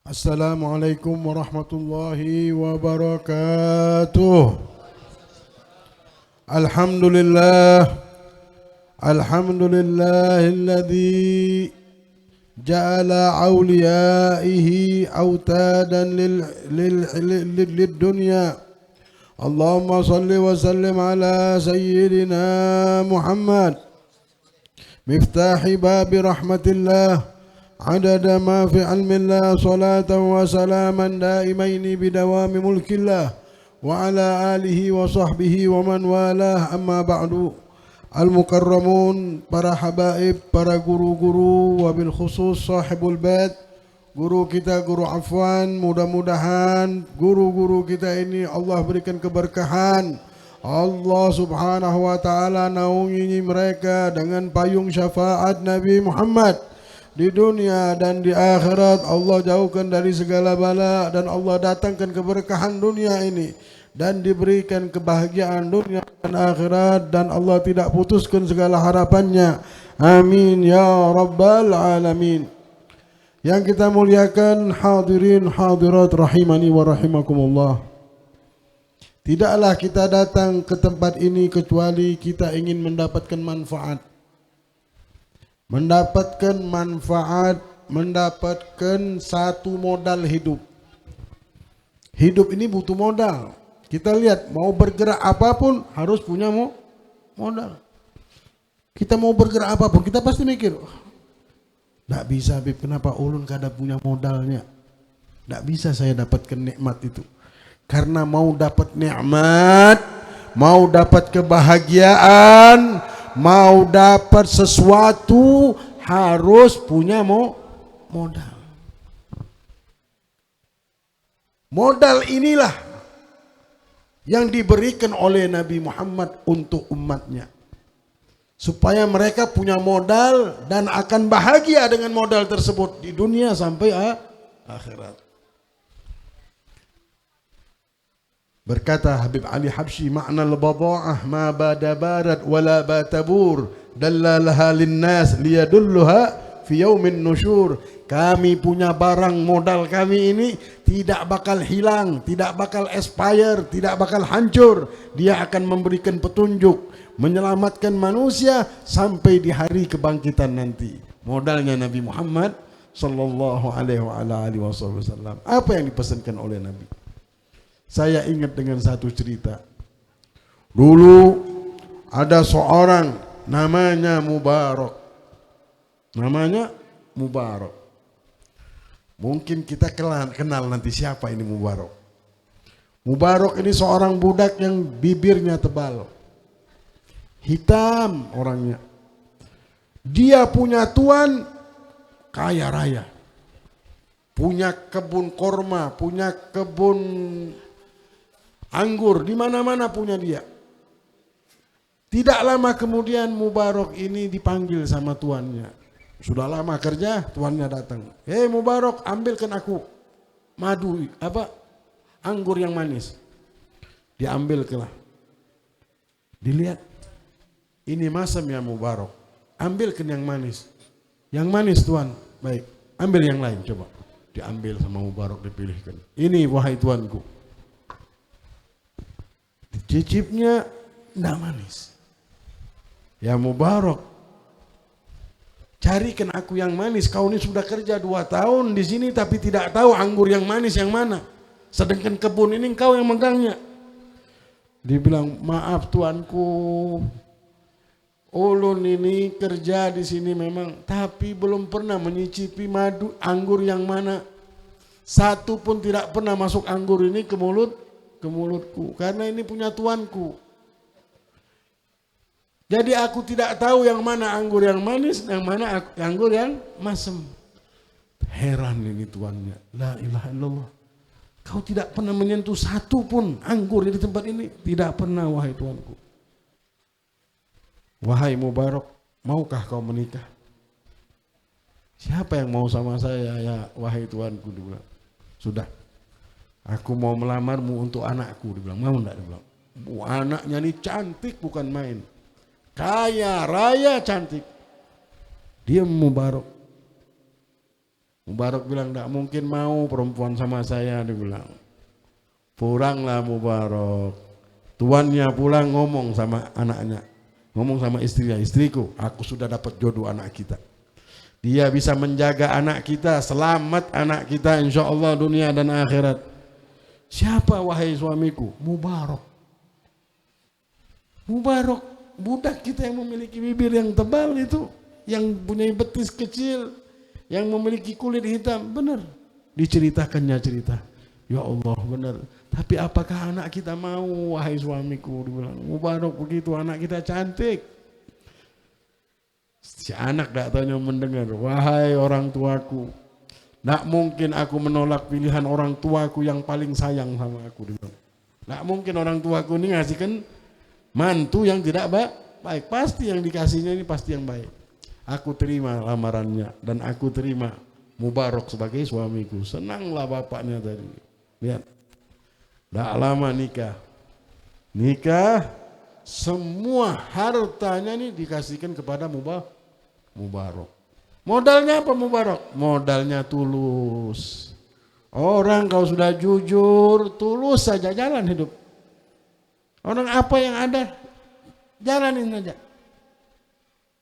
Assalamualaikum warahmatullahi wabarakatuh. Alhamdulillah. Alhamdulillahilladzi ja'ala awliyaihi autadan lid dunya. Allahumma salli wa sallim ala sayyidina Muhammad miftahi babi rahmatillah عدد ما في علم الله صلاة وسلاما دائمين بدوام ملك الله وعلى آله وصحبه ومن والاه أما بعد. Al-Mukarramun, para habaib, para guru-guru, wabil khusus sahibul bait, guru kita, guru Afwan, mudah-mudahan guru-guru kita ini Allah berikan keberkahan. Allah subhanahu wa ta'ala naungi mereka dengan payung syafaat Nabi Muhammad di dunia dan di akhirat. Allah jauhkan dari segala bala dan Allah datangkan keberkahan dunia ini dan diberikan kebahagiaan dunia dan akhirat, dan Allah tidak putuskan segala harapannya. Amin ya rabbal alamin. Yang kita muliakan hadirin hadirat rahimani wa rahimakumullah, tidaklah kita datang ke tempat ini kecuali kita ingin mendapatkan manfaat. Mendapatkan satu modal hidup. Hidup ini butuh modal. Kita lihat, mau bergerak apapun harus punya modal. Kita mau bergerak apapun, kita pasti mikir, tidak bisa Bib, kenapa ulun kada punya modalnya? Tidak bisa saya dapatkan nikmat itu. Karena mau dapat nikmat, mau dapat kebahagiaan, mau dapat sesuatu harus punya modal. Modal inilah yang diberikan oleh Nabi Muhammad untuk umatnya, supaya mereka punya modal dan akan bahagia dengan modal tersebut di dunia sampai akhirat. Berkata Habib Ali Habsyi, makna al-bada'ah ma bada barat wala batabur dallalaha linnas liyadulluha fi yaumin nusyur. Kami punya barang, modal kami ini tidak bakal hilang, tidak bakal expire, tidak bakal hancur. Dia akan memberikan petunjuk, menyelamatkan manusia sampai di hari kebangkitan nanti. Modalnya Nabi Muhammad sallallahu alaihi wasallam. Apa yang dipesankan oleh Nabi? Saya ingat dengan satu cerita. Dulu ada seorang namanya Mubarak. Namanya Mubarak. Mungkin kita kenal nanti siapa ini Mubarak. Mubarak ini seorang budak yang bibirnya tebal. Hitam orangnya. Dia punya tuan kaya raya. Punya kebun korma, punya kebun anggur, di mana-mana punya dia. Tidak lama kemudian Mubarak ini dipanggil sama tuannya. Sudah lama kerja, tuannya datang. Hei Mubarak, ambilkan aku madu, anggur yang manis. Diambilkanlah. Dilihat, ini masam ya Mubarak. Ambilkan yang manis. Yang manis tuan, baik. Ambil yang lain coba. Diambil sama Mubarak, dipilihkan. Ini wahai tuanku. Cicipnya tidak manis. Ya Mubarak, carikan aku yang manis. Kau ini sudah kerja 2 tahun di sini tapi tidak tahu anggur yang manis yang mana. Sedangkan kebun ini kau yang megangnya. Dibilang, maaf tuanku, ulun ini kerja di sini memang, tapi belum pernah menyicipi madu anggur yang mana. Satu pun tidak pernah masuk anggur ini ke mulutku, karena ini punya tuanku. Jadi aku tidak tahu yang mana anggur yang manis, yang mana anggur yang masam. Heran ini tuannya. La ilaha illallah. Kau tidak pernah menyentuh satu pun anggur di tempat ini? Tidak pernah wahai tuanku. Wahai Mubarak, maukah kau menikah? Siapa yang mau sama saya ya wahai tuanku? Dia bilang, sudah. Aku mau melamarmu untuk anakku. Dia bilang, mau enggak? Dia bilang, anaknya ini cantik bukan main. Kaya raya cantik. Dia Mubarak. Mubarak bilang, tidak mungkin mau perempuan sama saya, dia bilang. Pulanglah Mubarak. Tuannya pulang ngomong sama anaknya, ngomong sama istrinya, istriku, aku sudah dapat jodoh anak kita. Dia bisa menjaga anak kita, selamat anak kita insya Allah dunia dan akhirat. Siapa wahai suamiku? Mubarak. Mubarak, budak kita yang memiliki bibir yang tebal itu, yang punya betis kecil, yang memiliki kulit hitam, benar. Diceritakannya cerita. Ya Allah benar. Tapi apakah anak kita mau wahai suamiku? Dibilang, Mubarak begitu, anak kita cantik. Si anak tak tanya mendengar, wahai orang tuaku, tak mungkin aku menolak pilihan orang tuaku yang paling sayang sama aku. Tak mungkin orang tuaku ini ngasihkan mantu yang tidak baik. Pasti yang dikasihnya ini pasti yang baik. Aku terima lamarannya dan aku terima Mubarak sebagai suamiku. Senanglah bapaknya tadi. Lihat, tak lama nikah. Nikah, semua hartanya ini dikasihkan kepada Mubarak. Modalnya apa Mubarak? Modalnya tulus. Orang kalau sudah jujur, tulus saja jalan hidup. Orang apa yang ada, jalanin saja.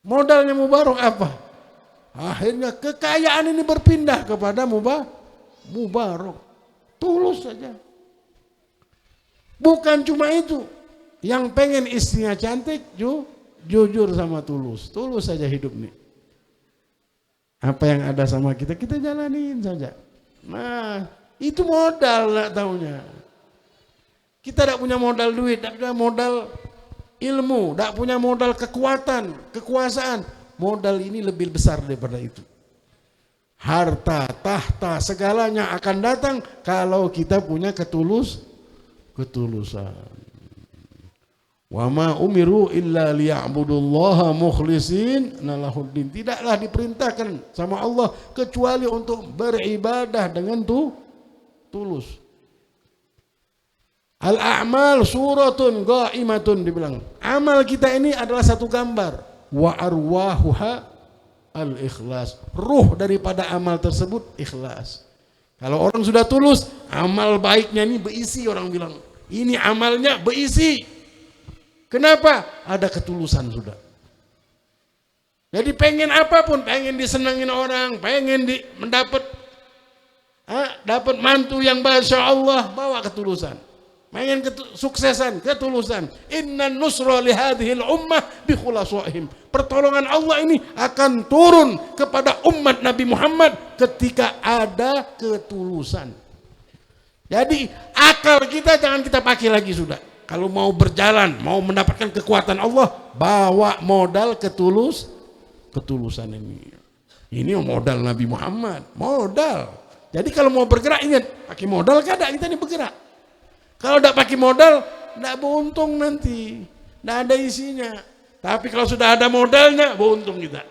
Modalnya Mubarak apa? Akhirnya kekayaan ini berpindah kepada Mubarak. Tulus saja. Bukan cuma itu. Yang pengen istrinya cantik, jujur sama tulus. Tulus saja hidup nih. Apa yang ada sama kita, kita jalanin saja. Nah, itu modal lah taunya. Kita tidak punya modal duit, tidak punya modal ilmu, tidak punya modal kekuatan, kekuasaan. Modal ini lebih besar daripada itu. Harta, tahta, segalanya akan datang kalau kita punya ketulusan. Wa ma umiru illa liya'budullaha mukhlisin lahuddin. Tidaklah diperintahkan sama Allah kecuali untuk beribadah dengan tulus. Al-a'mal suratun qa'imatun dibilang. Amal kita ini adalah satu gambar. Wa arwahuha al-ikhlas. Ruh daripada amal tersebut ikhlas. Kalau orang sudah tulus, amal baiknya ini berisi, orang bilang. Ini amalnya berisi. Kenapa? Ada ketulusan sudah. Jadi pengen apapun, pengen disenangin orang, pengen mendapat dapat mantu yang masya Allah, bawa ketulusan. Pengen suksesan, ketulusan. Inna nusra lihadihil ummah bi khulasahim. Pertolongan Allah ini akan turun kepada umat Nabi Muhammad ketika ada ketulusan. Jadi akal kita jangan kita pakai lagi sudah. Kalau mau berjalan, mau mendapatkan kekuatan Allah, bawa modal ketulusan ini. Ini modal Nabi Muhammad, modal. Jadi kalau mau bergerak ingat, pakai modal kada kita ini bergerak. Kalau tidak pakai modal, tidak beruntung nanti, tidak ada isinya. Tapi kalau sudah ada modalnya, beruntung kita.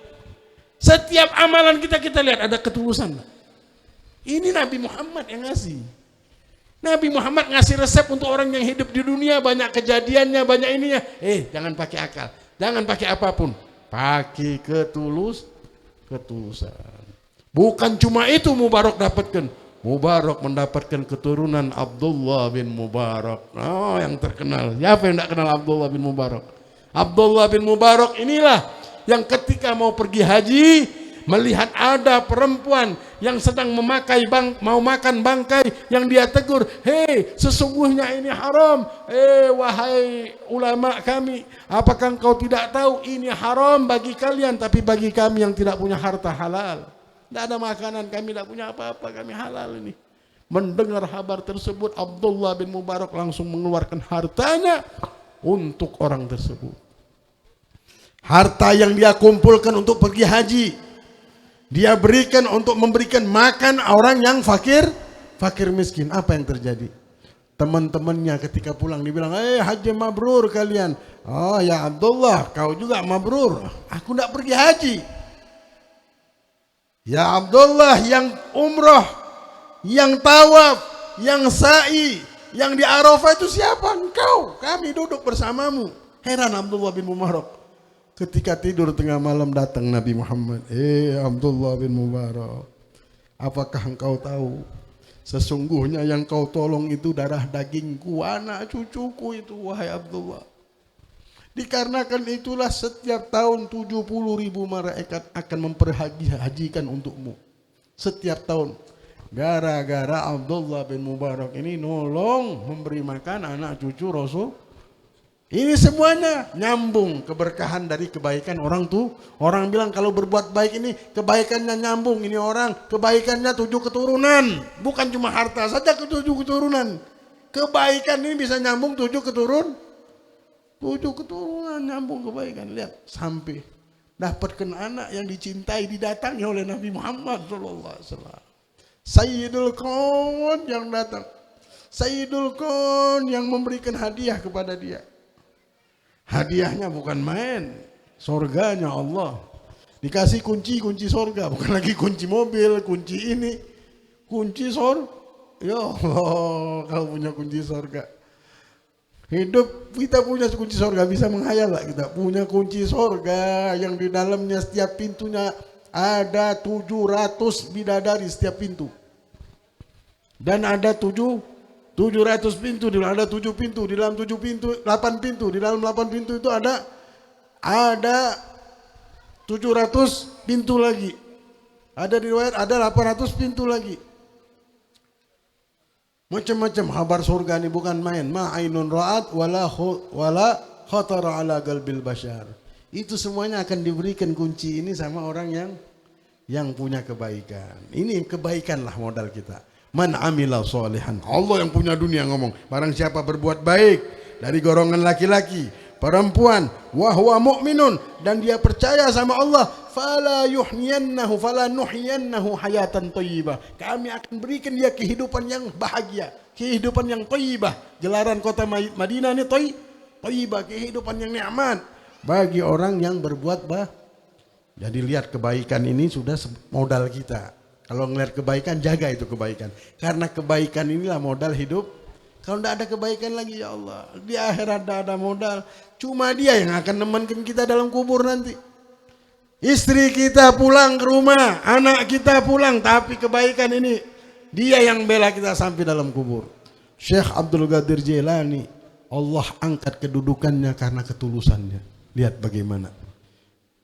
Setiap amalan kita lihat ada ketulusan. Ini Nabi Muhammad yang ngasih. Nabi Muhammad ngasih resep untuk orang yang hidup di dunia, banyak kejadiannya, banyak ininya. Jangan pakai akal, jangan pakai apapun, pakai ketulusan. Bukan cuma itu Mubarak dapatkan. Mubarak mendapatkan keturunan Abdullah bin Mubarak. Oh, yang terkenal. Siapa yang tidak kenal Abdullah bin Mubarak? Abdullah bin Mubarak inilah yang ketika mau pergi haji, melihat ada perempuan yang sedang mau makan bangkai, yang dia tegur, hei sesungguhnya ini haram. Wahai ulama kami, apakah engkau tidak tahu ini haram bagi kalian, tapi bagi kami yang tidak punya harta halal. Tidak ada makanan, kami tidak punya apa-apa, kami halal ini. Mendengar kabar tersebut, Abdullah bin Mubarak langsung mengeluarkan hartanya untuk orang tersebut. Harta yang dia kumpulkan untuk pergi haji, dia berikan untuk memberikan makan orang yang fakir miskin. Apa yang terjadi? Teman-temannya ketika pulang dibilang, haji mabrur kalian. Oh ya Abdullah, kau juga mabrur. Aku tidak pergi haji. Ya Abdullah, yang umrah, yang tawaf, yang sa'i, yang di Arafah itu siapa? Engkau. Kami duduk bersamamu. Heran Abdullah bin Mubarak. Ketika tidur tengah malam datang Nabi Muhammad. Abdullah bin Mubarak, Apakah engkau tahu sesungguhnya yang kau tolong itu darah dagingku, anak cucuku itu, wahai Abdullah. Dikarenakan itulah setiap tahun 70.000 malaikat akan memperhajikan untukmu. Setiap tahun. Gara-gara Abdullah bin Mubarak ini nolong memberi makan anak cucu Rasul. Ini semuanya nyambung keberkahan dari kebaikan orang tuh. Orang bilang kalau berbuat baik ini kebaikannya nyambung. Ini orang kebaikannya 7 keturunan. Bukan cuma harta saja 7 keturunan. Kebaikan ini bisa nyambung 7 keturunan nyambung kebaikan. Lihat sampai dapatkan anak yang dicintai, didatangi oleh Nabi Muhammad SAW. Sayyidul Kaun yang datang. Sayyidul Kaun yang memberikan hadiah kepada dia. Hadiahnya bukan main. Surganya Allah. Dikasih kunci surga. Bukan lagi kunci mobil, kunci ini. Kunci surga. Ya Allah, kau punya kunci surga. Hidup kita punya kunci surga, bisa menghayal lah kita. Punya kunci surga yang di dalamnya setiap pintunya ada 700 bidadari setiap pintu. Dan ada 700 pintu, ada 7 pintu, di dalam 7 pintu 8 pintu, di dalam 8 pintu itu ada 700 pintu lagi. Ada di riwayat ada 800 pintu lagi. Macam-macam kabar surga ini bukan main. Ma ainun ra'at wala khatara ala qalbil bashar. Itu semuanya akan diberikan kunci ini sama orang yang punya kebaikan. Ini kebaikan lah modal kita. Man amila sholihan. Allah yang punya dunia ngomong. Barang siapa berbuat baik dari golongan laki-laki, perempuan, wa huwa mu'minun, dan dia percaya sama Allah, fala nuhyiyannahu hayatan thayyibah. Kami akan berikan dia kehidupan yang bahagia, kehidupan yang thayyibah. Gelaran kota Madinah ini thayyibah, kehidupan yang nikmat bagi orang yang berbuat baik. Jadi lihat kebaikan ini sudah modal kita. Kalau ngelihat kebaikan, jaga itu kebaikan. Karena kebaikan inilah modal hidup. Kalau tidak ada kebaikan lagi, ya Allah, di akhirat tidak ada modal. Cuma dia yang akan nemankan kita dalam kubur nanti. Istri kita pulang ke rumah, anak kita pulang, tapi kebaikan ini dia yang bela kita sampai dalam kubur. Syekh Abdul Qadir Jailani, Allah angkat kedudukannya karena ketulusannya. Lihat bagaimana.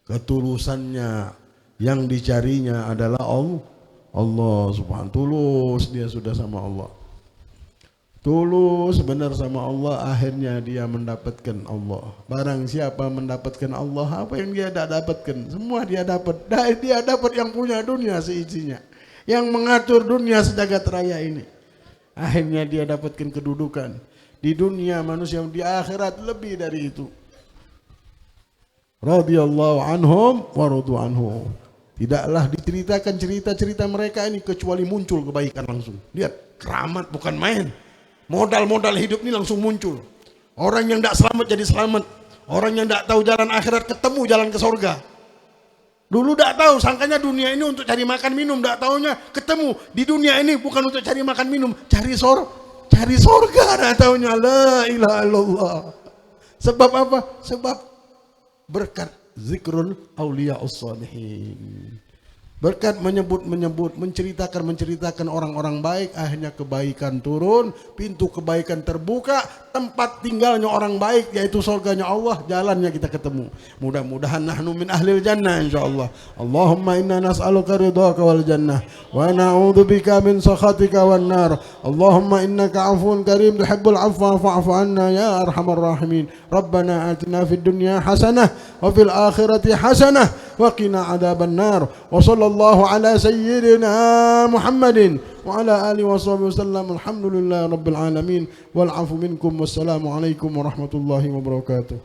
Ketulusannya yang dicarinya adalah Allah subhanahu, tulus dia sudah sama Allah. Tulus benar sama Allah, akhirnya dia mendapatkan Allah. Barang siapa mendapatkan Allah, apa yang dia tidak dapatkan? Semua dia dapat. Dia dapat yang punya dunia seisinya, yang mengatur dunia sejagat raya ini. Akhirnya dia dapatkan kedudukan di dunia manusia, di akhirat lebih dari itu. Radhiyallahu anhum wa radu anhu. Tidaklah diceritakan cerita-cerita mereka ini kecuali muncul kebaikan langsung. Lihat, keramat bukan main. Modal-modal hidup ini langsung muncul. Orang yang tidak selamat jadi selamat. Orang yang tidak tahu jalan akhirat ketemu jalan ke surga. Dulu tidak tahu, sangkanya dunia ini untuk cari makan minum. Tidak tahunya ketemu di dunia ini bukan untuk cari makan minum, cari surga. Tidak tahunya la ilaha illallah. Sebab apa? Sebab berkat zikrul awliya'us shalihin. Berkat menyebut, menceritakan orang-orang baik, akhirnya kebaikan turun, pintu kebaikan terbuka, tempat tinggalnya orang baik yaitu surganya Allah, jalannya kita ketemu. Mudah-mudahan nahnu min ahlil jannah insyaallah. Allahumma inna nas'aluka ridhaka wal jannah wa na'udzubika min sakhatika wan nar. Allahumma innaka 'afuwun karim tuhibbul 'afwa fa'fu 'anna ya arhamar rahimin. Rabbana atina fid dunya hasanah wa fil akhirati hasanah wa qina 'adzaban nar. Wa sallallahu ala sayyidina Muhammadin wa ala alihi wa sahbihi wasallam. Alhamdulillahi rabbil alamin wal 'afu minkum. Wassalamu alaikum warahmatullahi wabarakatuh.